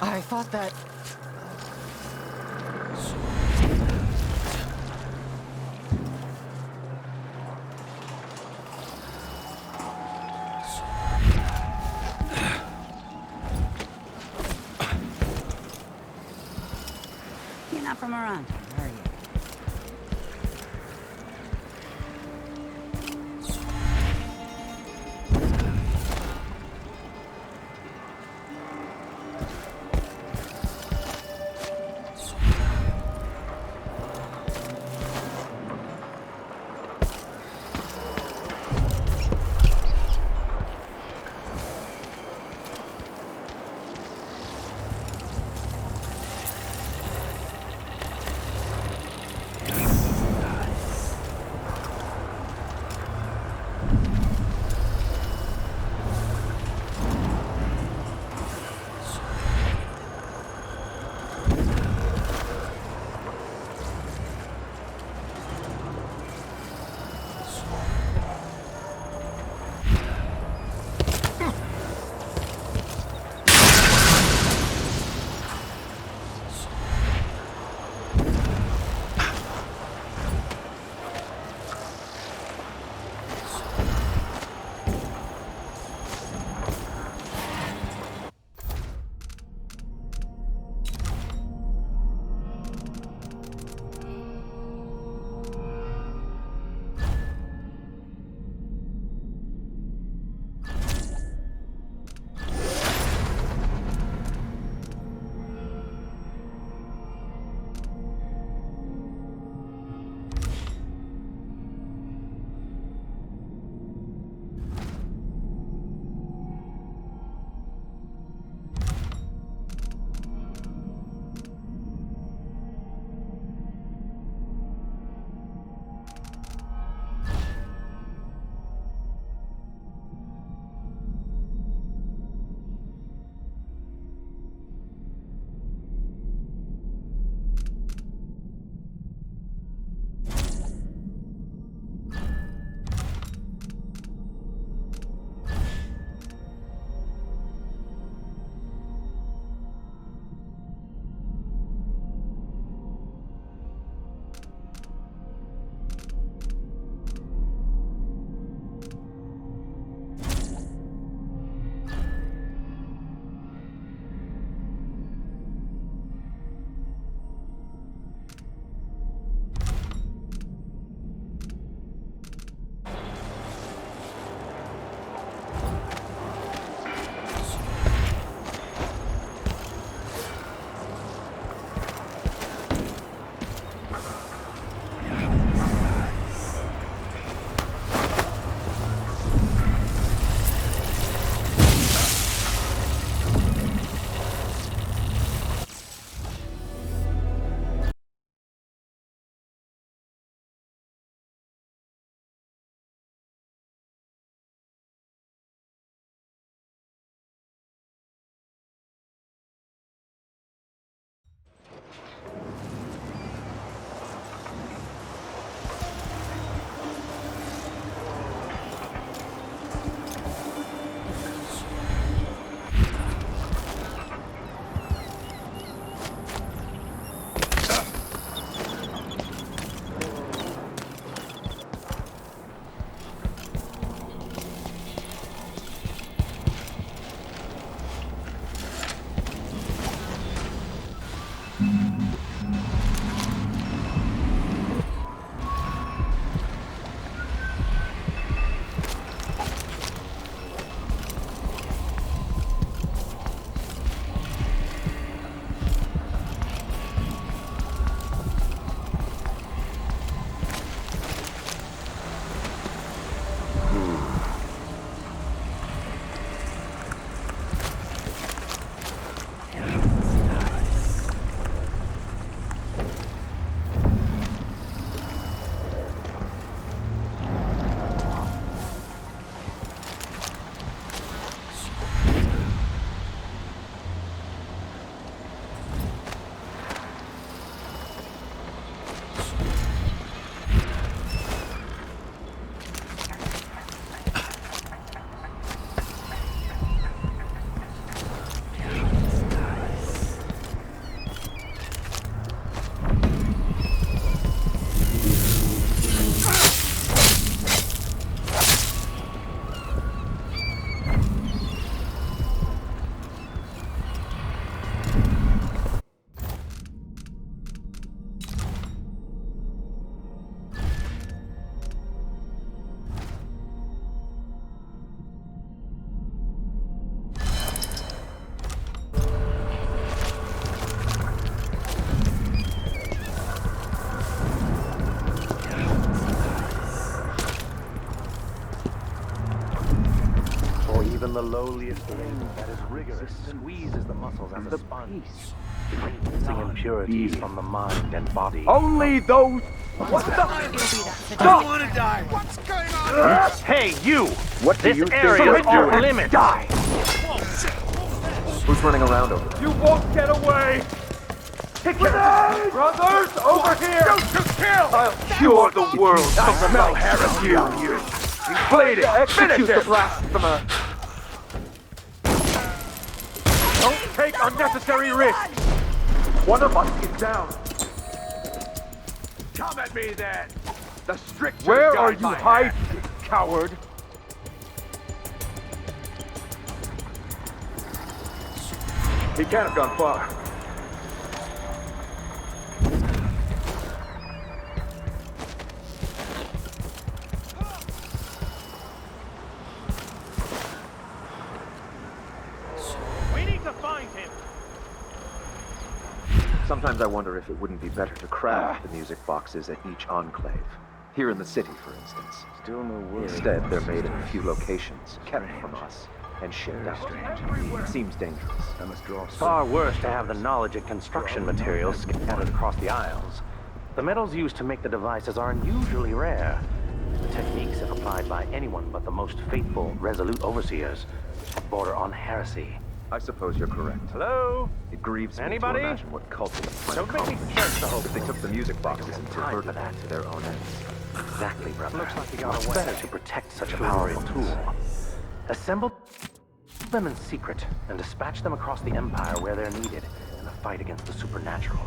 I thought that...
You're not from around here, are you?
lowliest labor that is rigorous, squeezes the muscles as a sponge, cleansing impurities from the mind and body.
Only those... What the...
Stop! Want to die. What's going on? Hey, you!
What do you think you're doing?
Off limits.
Die! Who's running around over there?
You won't get away! Grenade! Brothers, over here! Shoot to kill! I'll cure the world from the smell heresy on you! You played it! Execute the blasphemer! Don't take unnecessary risks! One of us is down! Come at me then! The strictures where are you hiding, coward? He can't have gone far. We need to find him!
Sometimes I wonder if it wouldn't be better to craft the music boxes at each enclave. Here in the city, for instance.
Still no word.
Instead, they're made in a few locations, kept from us, and shipped out. It seems dangerous.
I must draw
Far worse to have the knowledge and construction materials scattered across the aisles. The metals used to make the devices are unusually rare. The techniques, if applied by anyone but the most faithful, resolute overseers, border on heresy.
I suppose you're correct.
Hello?
It grieves me
Anybody?
to imagine what cultists might
Don't make me
accomplish
search the whole
if they took the music boxes and perverted them to their own ends.
Exactly, brother. Looks like you got away. Better to protect such a powerful tool. Assemble them in secret and dispatch them across the Empire where they're needed in the fight against the supernatural.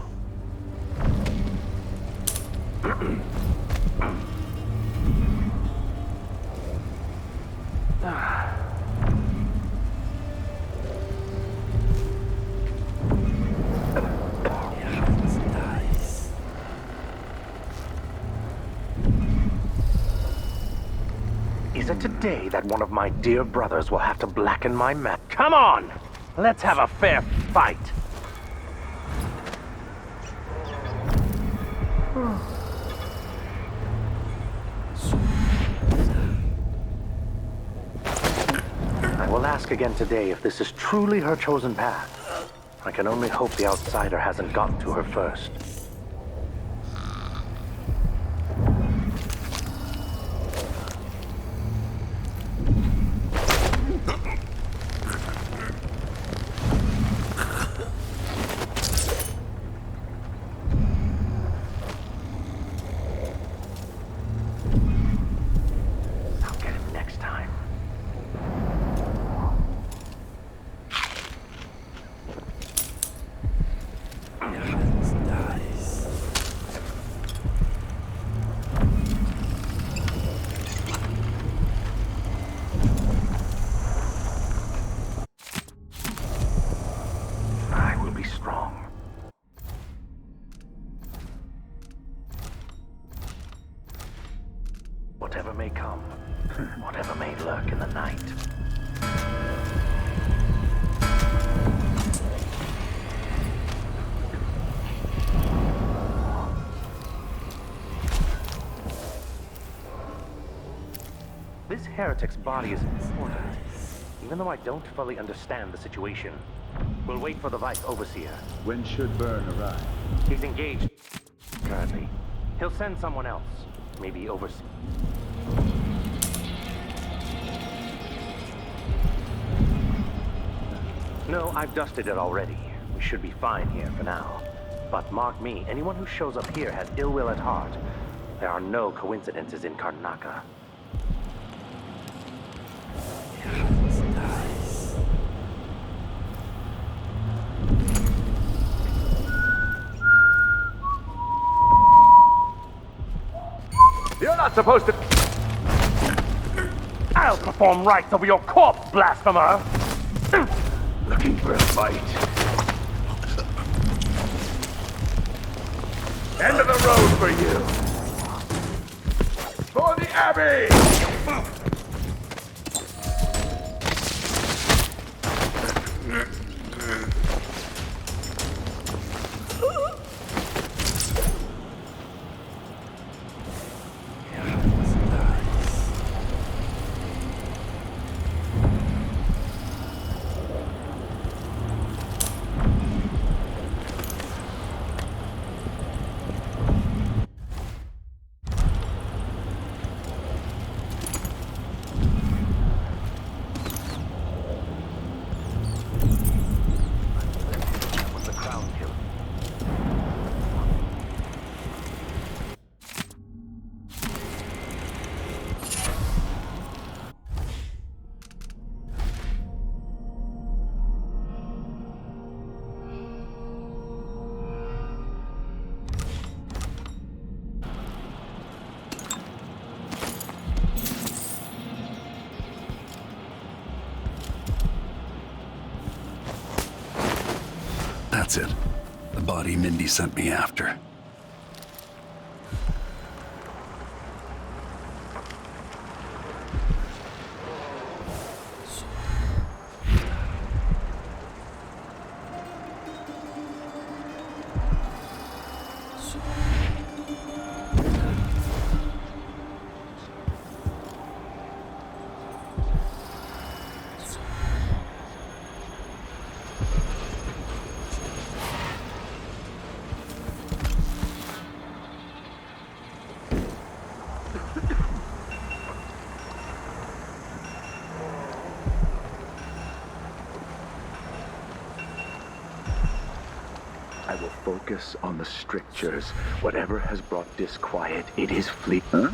Is it today that one of my dear brothers will have to blacken my map? Come on! Let's have a fair fight! I will ask again today if this is truly her chosen path. I can only hope the outsider hasn't gotten to her first. Whatever may come, whatever may lurk in the night. This heretic's body is important, even though I don't fully understand the situation. We'll wait for the Vice Overseer.
When should Byrne arrive?
He's engaged currently. He'll send someone else, maybe Overseer. No, I've dusted it already. We should be fine here for now. But mark me, anyone who shows up here has ill will at heart. There are no coincidences in Karnaca.
You're not supposed to...
I'll perform rites over your corpse, blasphemer!
Looking for a fight. End of the road for you. For the Abbey!
That's it. The body Mindy sent me after.
I will focus on the strictures. Whatever has brought disquiet, it is fleet. Huh?